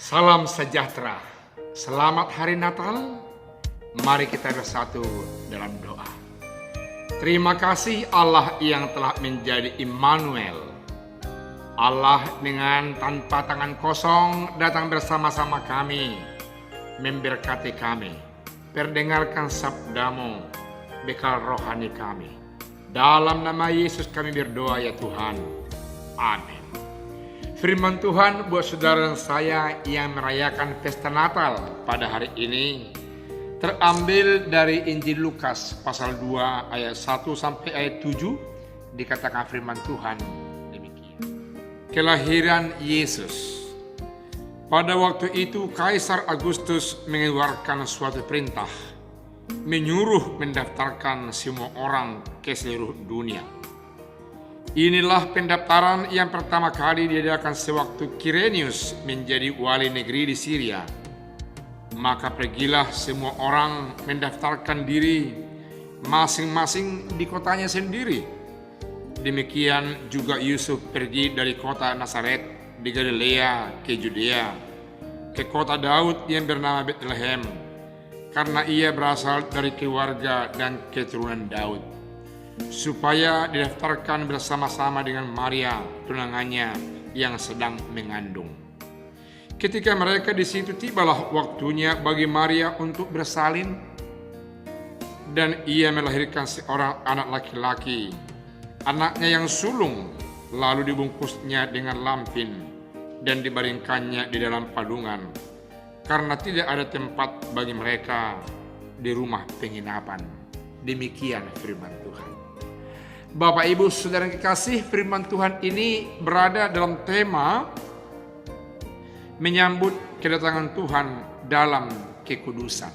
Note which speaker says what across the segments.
Speaker 1: Salam sejahtera, selamat hari Natal. Mari kita bersatu dalam doa. Terima kasih Allah yang telah menjadi Immanuel. Allah dengan tanpa tangan kosong datang bersama-sama kami, memberkati kami, perdengarkan sabdamu, bekal rohani kami. Dalam nama Yesus kami berdoa ya Tuhan. Amin. Firman Tuhan buat saudara dan saya yang merayakan pesta Natal pada hari ini terambil dari Injil Lukas pasal 2 ayat 1 sampai ayat 7. Dikatakan firman Tuhan demikian. Kelahiran Yesus. Pada waktu itu Kaisar Agustus mengeluarkan suatu perintah, menyuruh mendaftarkan semua orang ke seluruh dunia. Inilah pendaftaran yang pertama kali diadakan sewaktu Kirenius menjadi wali negeri di Syria. Maka pergilah semua orang mendaftarkan diri masing-masing di kotanya sendiri. Demikian juga Yusuf pergi dari kota Nazaret di Galilea ke Judea, ke kota Daud yang bernama Betlehem, karena ia berasal dari keluarga dan keturunan Daud, supaya didaftarkan bersama-sama dengan Maria, tunangannya yang sedang mengandung. Ketika mereka di situ, tibalah waktunya bagi Maria untuk bersalin, dan ia melahirkan seorang anak laki-laki, anaknya yang sulung. Lalu dibungkusnya dengan lampin dan dibaringkannya di dalam palungan, karena tidak ada tempat bagi mereka di rumah penginapan. Demikian firman Tuhan. Bapak, Ibu, Saudara yang kekasih, firman Tuhan ini berada dalam tema menyambut kedatangan Tuhan dalam kekudusan.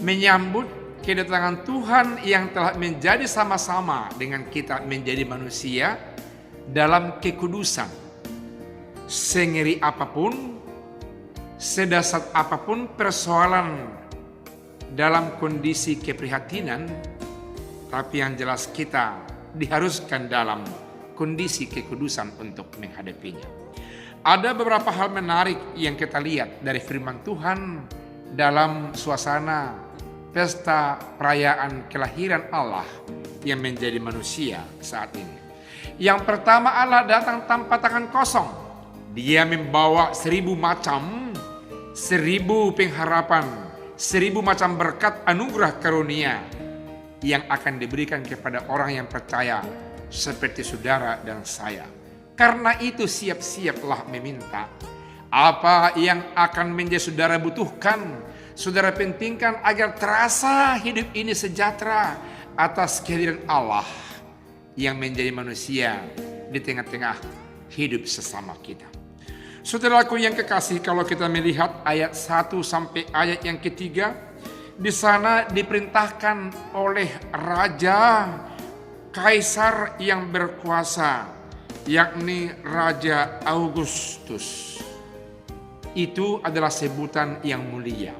Speaker 1: Menyambut kedatangan Tuhan yang telah menjadi sama-sama dengan kita menjadi manusia dalam kekudusan. Sengeri apapun, sedasar apapun persoalan dalam kondisi keprihatinan, tapi yang jelas kita diharuskan dalam kondisi kekudusan untuk menghadapinya. Ada beberapa hal menarik yang kita lihat dari firman Tuhan dalam suasana pesta perayaan kelahiran Allah yang menjadi manusia saat ini. Yang pertama, Allah datang tanpa tangan kosong. Dia membawa 1000 macam, 1000 pengharapan, 1000 macam berkat anugerah karunia yang akan diberikan kepada orang yang percaya seperti saudara dan saya. Karena itu siap-siaplah meminta apa yang akan menjadi saudara butuhkan, saudara pentingkan agar terasa hidup ini sejahtera atas kehadiran Allah yang menjadi manusia di tengah-tengah hidup sesama kita. Saudaraku yang kekasih, kalau kita melihat ayat 1 sampai ayat yang ketiga, di sana diperintahkan oleh Raja Kaisar yang berkuasa, yakni Raja Augustus. Itu adalah sebutan yang mulia,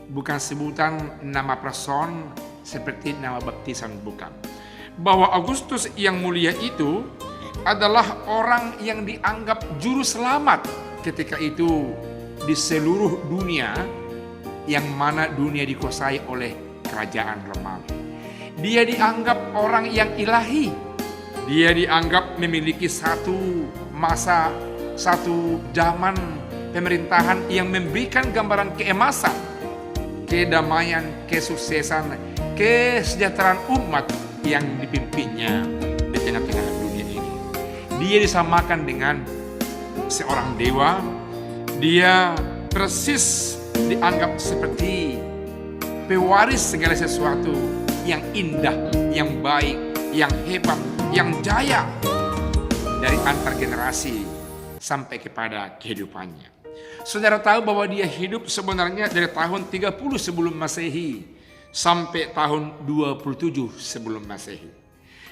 Speaker 1: bukan sebutan nama person seperti nama baptisan, bukan. Bahwa Agustus yang mulia itu adalah orang yang dianggap juru selamat ketika itu di seluruh dunia, yang mana dunia dikuasai oleh kerajaan Romawi. Dia dianggap orang yang ilahi. Dia dianggap memiliki satu masa, satu zaman pemerintahan yang memberikan gambaran keemasan, kedamaian, kesuksesan, kesejahteraan umat yang dipimpinnya di tengah-tengah dunia ini. Dia disamakan dengan seorang dewa. Dia persis dianggap seperti pewaris segala sesuatu yang indah, yang baik, yang hebat, yang jaya dari antar generasi sampai kepada kehidupannya. Saudara tahu bahwa dia hidup sebenarnya dari tahun 30 sebelum Masehi sampai tahun 27 sebelum Masehi.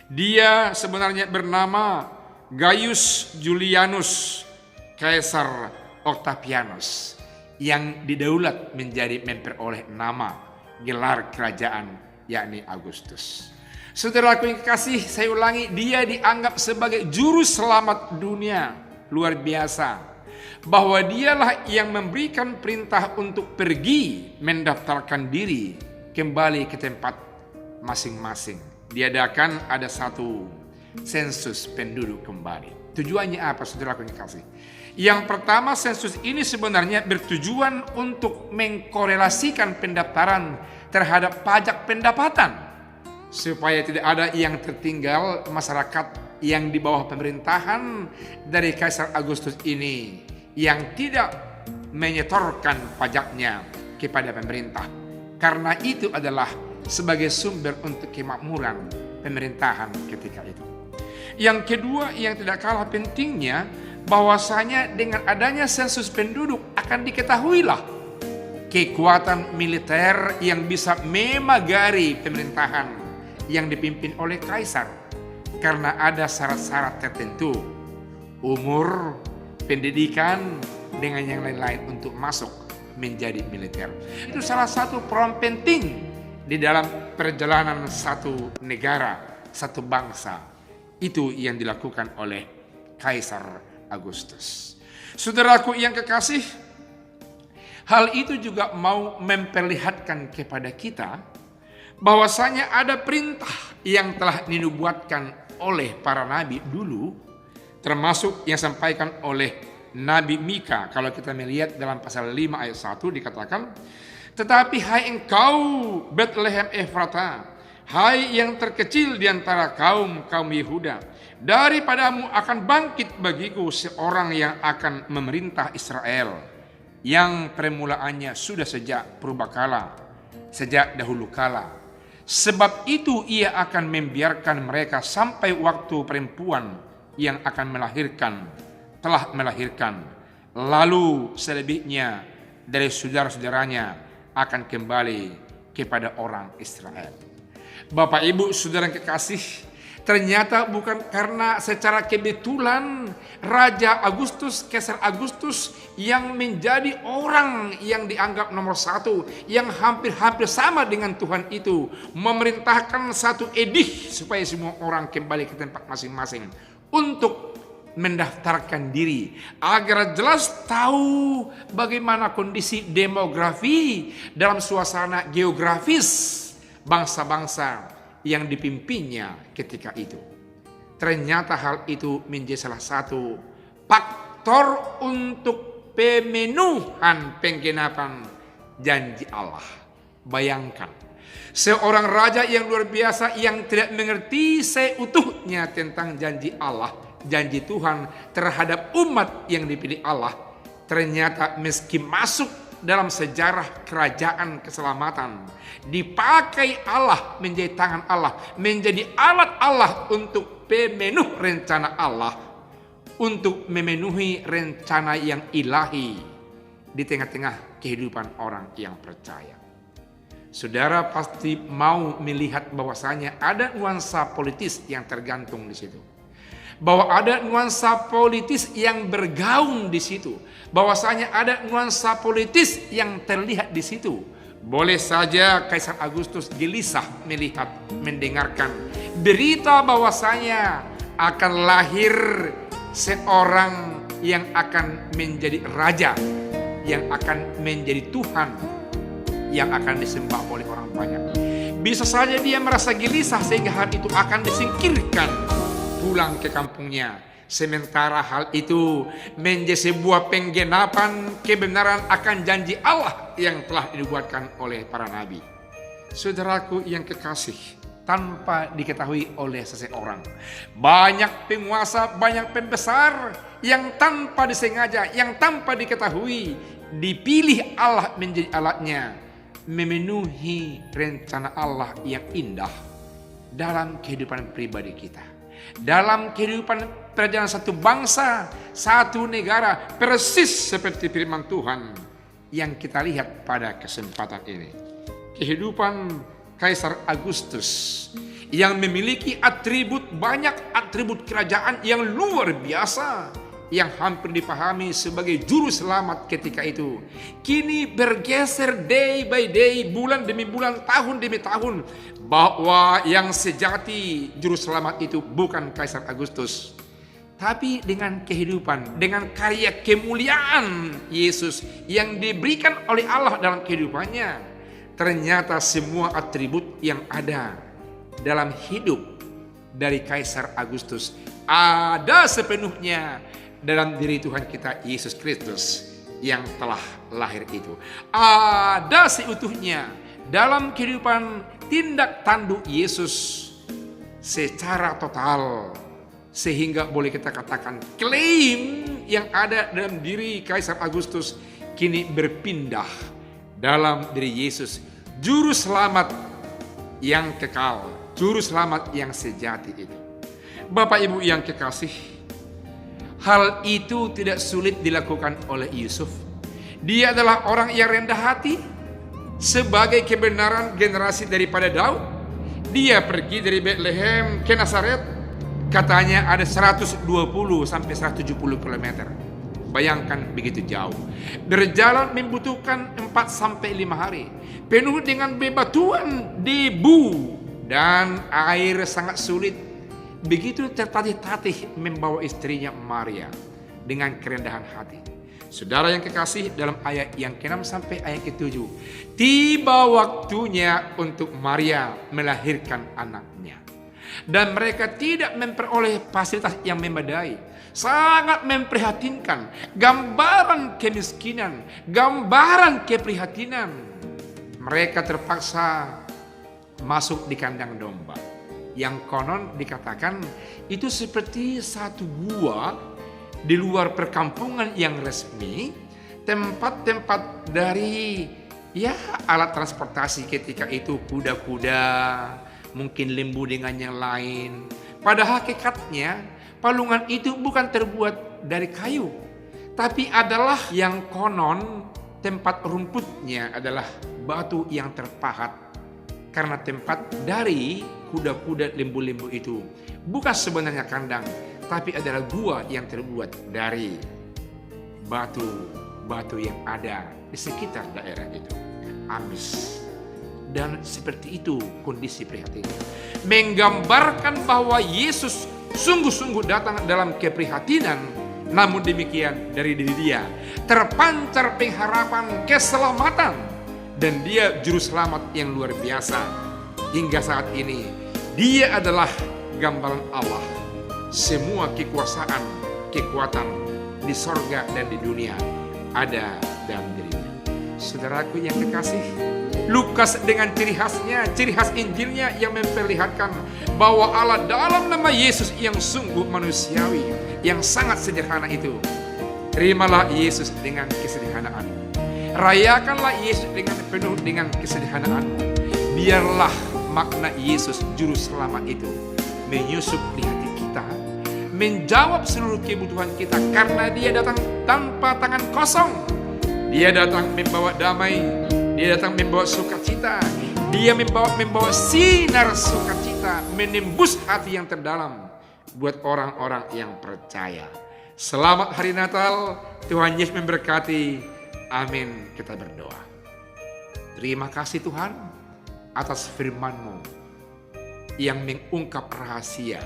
Speaker 1: Dia sebenarnya bernama Gaius Julianus Kaisar Octavianus, yang didaulat menjadi memperoleh nama gelar kerajaan, yakni Agustus. Saudaraku yang kekasih, saya ulangi, dia dianggap sebagai juru selamat dunia. Luar biasa. bahwa dialah yang memberikan perintah untuk pergi mendaftarkan diri kembali ke tempat masing-masing. Diadakan ada satu sensus penduduk kembali. Tujuannya apa, saudaraku yang kasih? Yang pertama, sensus ini sebenarnya bertujuan untuk mengkorelasikan pendaftaran terhadap pajak pendapatan, supaya tidak ada yang tertinggal masyarakat yang di bawah pemerintahan dari Kaisar Agustus ini yang tidak menyetorkan pajaknya kepada pemerintah. Karena itu adalah sebagai sumber untuk kemakmuran pemerintahan ketika itu. Yang kedua yang tidak kalah pentingnya, bahwasanya dengan adanya sensus penduduk akan diketahuilah kekuatan militer yang bisa memagari pemerintahan yang dipimpin oleh kaisar. Karena ada syarat-syarat tertentu, umur, pendidikan, dengan yang lain-lain untuk masuk menjadi militer. Itu salah satu peran penting di dalam perjalanan satu negara, satu bangsa. Itu yang dilakukan oleh Kaisar Agustus. Saudaraku yang kekasih, hal itu juga mau memperlihatkan kepada kita bahwasanya ada perintah yang telah dinubuatkan oleh para nabi dulu, termasuk yang disampaikan oleh Nabi Mika. Kalau kita melihat dalam pasal 5 ayat 1 dikatakan, tetapi hai engkau Bethlehem Efrata, hai yang terkecil di antara kaum Yehuda, daripadamu akan bangkit bagiku seorang yang akan memerintah Israel, yang permulaannya sudah sejak purbakala, sejak dahulu kala. Sebab itu ia akan membiarkan mereka sampai waktu perempuan yang akan melahirkan telah melahirkan, lalu selebihnya dari saudara-saudaranya akan kembali kepada orang Israel. Bapak Ibu saudara yang kekasih, ternyata bukan karena secara kebetulan Raja Agustus, Kaisar Agustus yang menjadi orang yang dianggap nomor satu, yang hampir-hampir sama dengan Tuhan itu, memerintahkan satu edih supaya semua orang kembali ke tempat masing-masing untuk mendaftarkan diri, agar jelas tahu bagaimana kondisi demografi dalam suasana geografis bangsa-bangsa yang dipimpinnya ketika itu. Ternyata hal itu menjadi salah satu faktor untuk pemenuhan penggenapan janji Allah. Bayangkan, seorang raja yang luar biasa yang tidak mengerti seutuhnya tentang janji Allah, janji Tuhan terhadap umat yang dipilih Allah, ternyata meski masuk dalam sejarah kerajaan keselamatan, dipakai Allah menjadi tangan Allah, menjadi alat Allah untuk pemenuh rencana Allah, untuk memenuhi rencana yang ilahi di tengah-tengah kehidupan orang yang percaya. Saudara pasti mau melihat bahwasanya ada nuansa politis yang tergantung di situ, bahwa ada nuansa politis yang bergaung di situ, bahwasanya ada nuansa politis yang terlihat di situ. Boleh saja Kaisar Agustus gelisah melihat, mendengarkan berita bahwasanya akan lahir seorang yang akan menjadi raja, yang akan menjadi Tuhan, yang akan disembah oleh orang banyak. Bisa saja dia merasa gelisah sehingga hal itu akan disingkirkan, pulang ke kampungnya. Sementara hal itu menjadi sebuah penggenapan kebenaran akan janji Allah yang telah dibuatkan oleh para nabi. Saudaraku yang kekasih, tanpa diketahui oleh seseorang, banyak penguasa, banyak pembesar yang tanpa disengaja, yang tanpa diketahui, dipilih Allah menjadi alatnya, memenuhi rencana Allah yang indah dalam kehidupan pribadi kita, dalam kehidupan perjalanan satu bangsa, satu negara, persis seperti firman Tuhan yang kita lihat pada kesempatan ini. Kehidupan Kaisar Agustus yang memiliki banyak atribut kerajaan yang luar biasa, yang hampir dipahami sebagai juru selamat ketika itu, kini bergeser day by day, bulan demi bulan, tahun demi tahun, bahwa yang sejati juru selamat itu bukan Kaisar Agustus, tapi dengan kehidupan, dengan karya kemuliaan Yesus yang diberikan oleh Allah dalam kehidupannya. Ternyata semua atribut yang ada dalam hidup dari Kaisar Augustus ada sepenuhnya dalam diri Tuhan kita Yesus Kristus yang telah lahir itu. Ada seutuhnya dalam kehidupan tindak tanduk Yesus secara total. Sehingga boleh kita katakan klaim yang ada dalam diri Kaisar Augustus kini berpindah dalam diri Yesus, juru selamat yang kekal, juru selamat yang sejati itu. Bapak Ibu yang kekasih, hal itu tidak sulit dilakukan oleh Yusuf. Dia adalah orang yang rendah hati sebagai kebenaran generasi daripada Daud. Dia pergi dari Bethlehem ke Nazaret. Katanya ada 120 sampai 170 km. Bayangkan begitu jauh. Berjalan membutuhkan 4 sampai 5 hari. Penuh dengan bebatuan, debu, dan air sangat sulit. Begitu tertatih-tatih membawa istrinya Maria dengan kerendahan hati. Saudara yang kekasih, dalam ayat yang ke-6 sampai ayat ke-7, tiba waktunya untuk Maria melahirkan anaknya. Dan mereka tidak memperoleh fasilitas yang memadai. Sangat memprihatinkan. Gambaran kemiskinan, gambaran keprihatinan. Mereka terpaksa masuk di kandang domba. Yang konon dikatakan itu seperti satu gua di luar perkampungan yang resmi. Tempat-tempat dari alat transportasi ketika itu, kuda-kuda, mungkin lembu dengan yang lain. Pada hakikatnya palungan itu bukan terbuat dari kayu, tapi adalah yang konon tempat rumputnya adalah batu yang terpahat. Karena tempat dari kuda-kuda lembu-lembu itu bukan sebenarnya kandang, tapi adalah gua yang terbuat dari batu-batu yang ada di sekitar daerah itu. Amis. Dan seperti itu kondisi prihatinnya. Menggambarkan bahwa Yesus sungguh-sungguh datang dalam keprihatinan. Namun demikian dari diri dia terpancar pengharapan keselamatan. Dan dia juru selamat yang luar biasa. Hingga saat ini dia adalah gambaran Allah. Semua kekuasaan, kekuatan di sorga dan di dunia ada dalam dirinya. Saudaraku yang kekasih, Lukas dengan ciri khasnya, ciri khas Injilnya yang memperlihatkan bahwa Allah dalam nama Yesus yang sungguh manusiawi, yang sangat sederhana itu. Terimalah Yesus dengan kesederhanaan. Rayakanlah Yesus dengan penuh dengan kesederhanaan. Biarlah makna Yesus juru selamat itu menyusup di hati kita, menjawab seluruh kebutuhan kita, karena dia datang tanpa tangan kosong. Dia datang membawa damai. Dia datang membawa sukacita. Dia membawa sinar sukacita, menembus hati yang terdalam buat orang-orang yang percaya. Selamat hari Natal. Tuhan Yesus memberkati. Amin. Kita berdoa. Terima kasih Tuhan atas firman-Mu yang mengungkap rahasia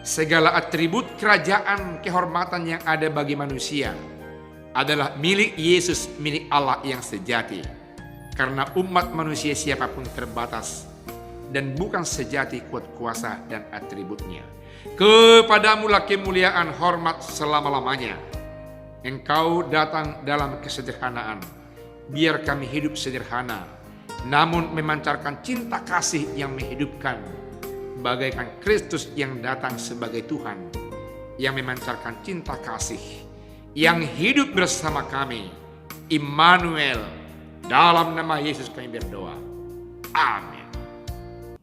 Speaker 1: segala atribut kerajaan kehormatan yang ada bagi manusia adalah milik Yesus, milik Allah yang sejati. Karena umat manusia siapapun terbatas dan bukan sejati kuat kuasa dan atributnya. Kepadamulah kemuliaan hormat selama-lamanya. Engkau datang dalam kesederhanaan. Biar kami hidup sederhana, namun memancarkan cinta kasih yang menghidupkan. Bagaikan Kristus yang datang sebagai Tuhan, yang memancarkan cinta kasih, yang hidup bersama kami. Immanuel. Dalam nama Yesus kami berdoa. Amin.